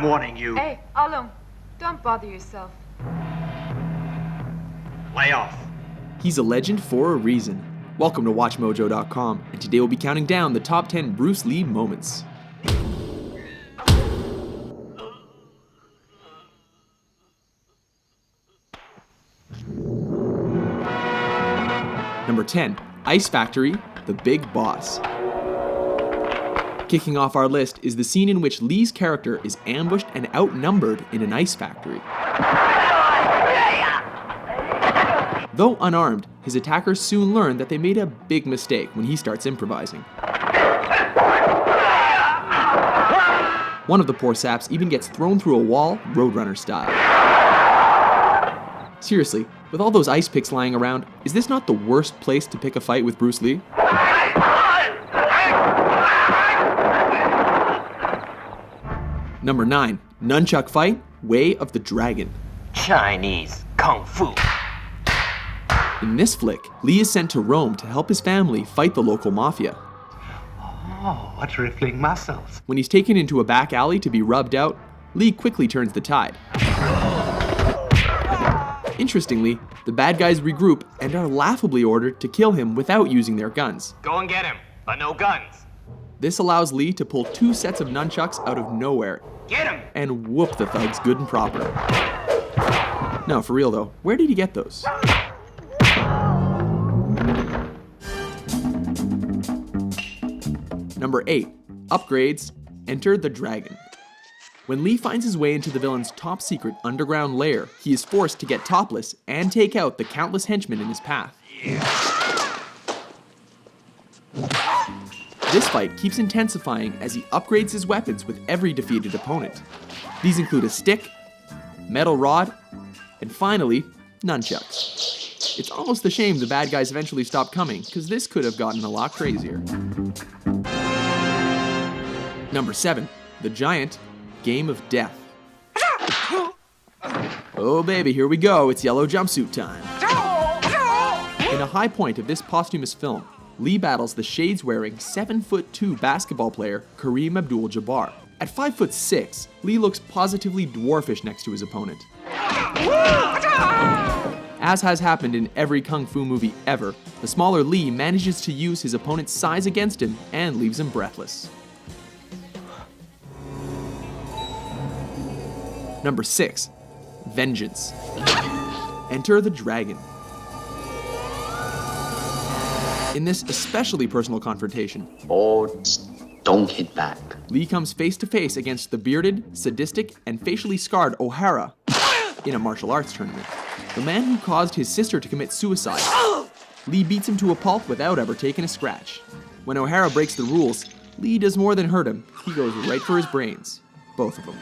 I'm warning you. Hey, Alum, don't bother yourself. Lay off. He's a legend for a reason. Welcome to WatchMojo.com, and today we'll be counting down the top 10 Bruce Lee moments. Number 10, Ice Factory, The Big Boss. Kicking off our list is the scene in which Lee's character is ambushed and outnumbered in an ice factory. Though unarmed, his attackers soon learn that they made a big mistake when he starts improvising. One of the poor saps even gets thrown through a wall, Roadrunner style. Seriously, with all those ice picks lying around, is this not the worst place to pick a fight with Bruce Lee? Number 9, Nunchuck Fight, Way of the Dragon. Chinese Kung Fu. In this flick, Lee is sent to Rome to help his family fight the local mafia. Oh, what rippling muscles. When he's taken into a back alley to be rubbed out, Lee quickly turns the tide. Interestingly, the bad guys regroup and are laughably ordered to kill him without using their guns. Go and get him, but no guns. This allows Lee to pull 2 sets of nunchucks out of nowhere Get him! and whoop the thugs good and proper. No, for real though, where did he get those? Number 8, Upgrades, Enter the Dragon. When Lee finds his way into the villain's top secret underground lair, he is forced to get topless and take out the countless henchmen in his path. This fight keeps intensifying as he upgrades his weapons with every defeated opponent. These include a stick, metal rod, and finally, nunchucks. It's almost a shame the bad guys eventually stopped coming, because this could have gotten a lot crazier. Number 7, The Giant, Game of Death. Oh baby, here we go, it's yellow jumpsuit time. In a high point of this posthumous film, Lee battles the shades-wearing 7'2" basketball player Kareem Abdul-Jabbar. At 5'6", Lee looks positively dwarfish next to his opponent. As has happened in every kung fu movie ever, the smaller Lee manages to use his opponent's size against him and leaves him breathless. Number 6, Vengeance. Enter the Dragon. In this especially personal confrontation, don't hit back. Lee comes face to face against the bearded, sadistic, and facially scarred O'Hara in a martial arts tournament. The man who caused his sister to commit suicide. Lee beats him to a pulp without ever taking a scratch. When O'Hara breaks the rules, Lee does more than hurt him. He goes right for his brains. Both of them.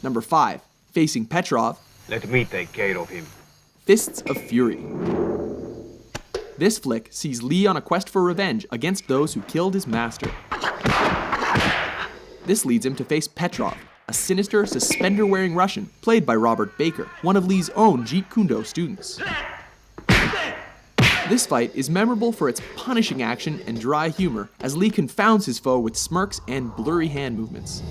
Number 5, facing Petrov. Let me take care of him. Fists of Fury. This flick sees Lee on a quest for revenge against those who killed his master. This leads him to face Petrov, a sinister, suspender-wearing Russian played by Robert Baker, one of Lee's own Jeet Kune Do students. This fight is memorable for its punishing action and dry humor as Lee confounds his foe with smirks and blurry hand movements.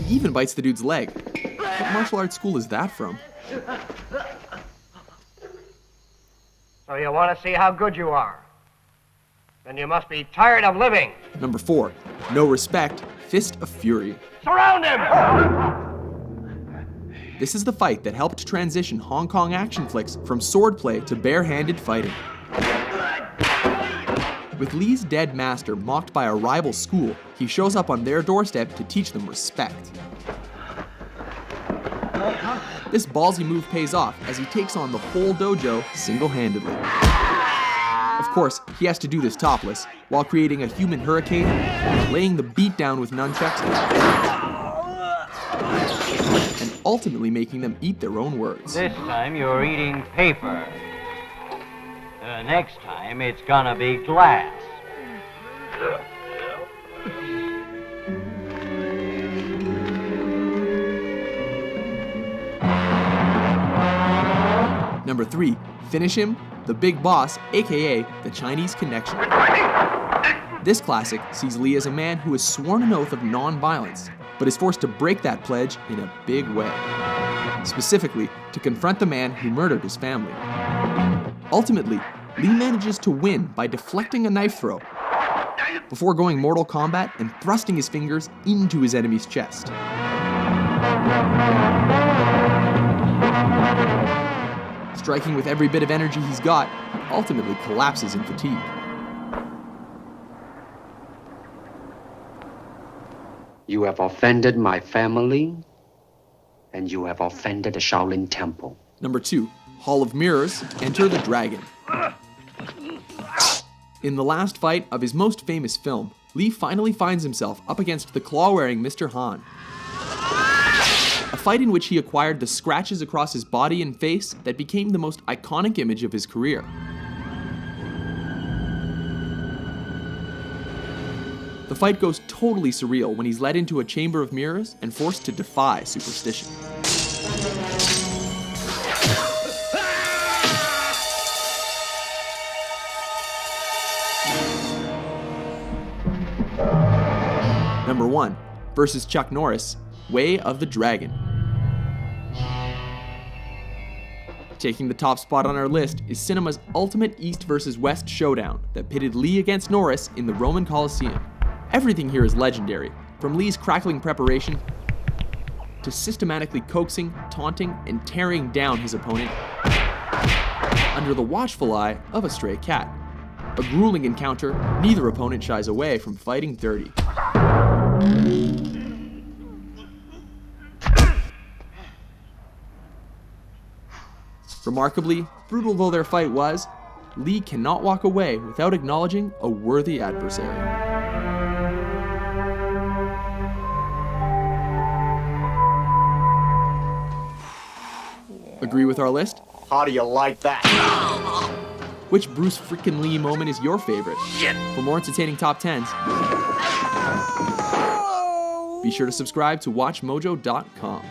He even bites the dude's leg. What martial arts school is that from? So you want to see how good you are? Then you must be tired of living. Number 4, No Respect, Fist of Fury. Surround him! This is the fight that helped transition Hong Kong action flicks from swordplay to bare-handed fighting. With Lee's dead master mocked by a rival school, he shows up on their doorstep to teach them respect. This ballsy move pays off as he takes on the whole dojo single-handedly. Of course, he has to do this topless, while creating a human hurricane, laying the beat down with nunchucks, and ultimately making them eat their own words. This time you're eating paper. Next time it's gonna be glass. Number 3, finish him, the Big Boss, aka the Chinese Connection. This classic sees Lee as a man who has sworn an oath of non-violence, but is forced to break that pledge in a big way. Specifically, to confront the man who murdered his family. Ultimately, Lee manages to win by deflecting a knife throw, before going Mortal Kombat and thrusting his fingers into his enemy's chest. Striking with every bit of energy he's got, he ultimately collapses in fatigue. You have offended my family, and you have offended the Shaolin Temple. Number 2, Hall of Mirrors, Enter the Dragon. In the last fight of his most famous film, Lee finally finds himself up against the claw-wearing Mr. Han. A fight in which he acquired the scratches across his body and face that became the most iconic image of his career. The fight goes totally surreal when he's led into a chamber of mirrors and forced to defy superstition. Number 1, versus Chuck Norris, Way of the Dragon. Taking the top spot on our list is cinema's ultimate East versus West showdown that pitted Lee against Norris in the Roman Colosseum. Everything here is legendary, from Lee's crackling preparation to systematically coaxing, taunting, and tearing down his opponent under the watchful eye of a stray cat. A grueling encounter, neither opponent shies away from fighting dirty. Remarkably, brutal though their fight was, Lee cannot walk away without acknowledging a worthy adversary. Agree with our list? How do you like that? Which Bruce freaking Lee moment is your favorite? For more entertaining top 10s, be sure to subscribe to WatchMojo.com.